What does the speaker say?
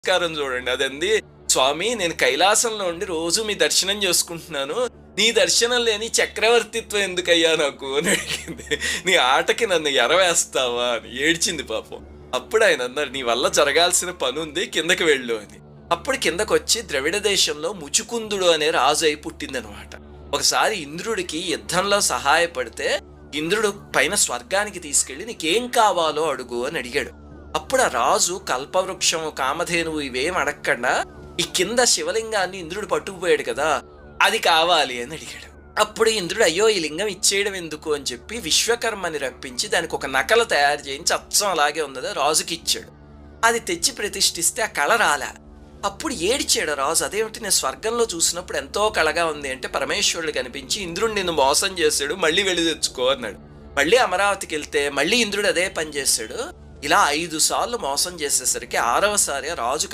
నమస్కారం చూడండి. అదంది, స్వామి నేను కైలాసంలో ఉండి రోజు మీ దర్శనం చేసుకుంటున్నాను. నీ దర్శనం లేని చక్రవర్తిత్వం ఎందుకయ్యా నాకు అని అడిగింది. నీ ఆటకి నన్ను ఎరవేస్తావా అని ఏడ్చింది పాపం. అప్పుడు ఆయన అన్నారు, నీ వల్ల జరగాల్సిన పని ఉంది, కిందకి వెళ్ళు అని. అప్పుడు కిందకొచ్చి ద్రవిడ దేశంలో ముచుకుందుడు అనే రాజు అయి పుట్టిందనమాట. ఒకసారి ఇంద్రుడికి యుద్ధంలో సహాయపడితే ఇంద్రుడు పైన స్వర్గానికి తీసుకెళ్లి నీకేం కావాలో అడుగు అని అడిగాడు. అప్పుడు ఆ రాజు కల్పవృక్షం, కామధేనువు ఇవేం అడగకుండా ఈ కింద శివలింగాన్ని ఇంద్రుడు పట్టుకుపోయాడు కదా, అది కావాలి అని అడిగాడు. అప్పుడు ఇంద్రుడు, అయ్యో ఈ లింగం ఇచ్చేయడం ఎందుకు అని చెప్పి విశ్వకర్మని రప్పించి దానికి ఒక నకలు తయారు చేయించి అచ్చం అలాగే ఉన్నది రాజుకి ఇచ్చాడు. అది తెచ్చి ప్రతిష్ఠిస్తే ఆ కళ రాలే. అప్పుడు ఏడిచాడు రాజు, అదేమిటి నేను స్వర్గంలో చూసినప్పుడు ఎంతో కళగా ఉంది అంటే పరమేశ్వరుడు కనిపించి ఇంద్రుడు నిన్ను మోసం చేశాడు, మళ్ళీ వెళ్ళి తెచ్చుకో అన్నాడు. మళ్ళీ అమరావతికి వెళ్తే మళ్ళీ ఇంద్రుడు అదే పని చేశాడు. ఇలా 5 సార్లు మోసం చేసేసరికి 6వ సారి రాజు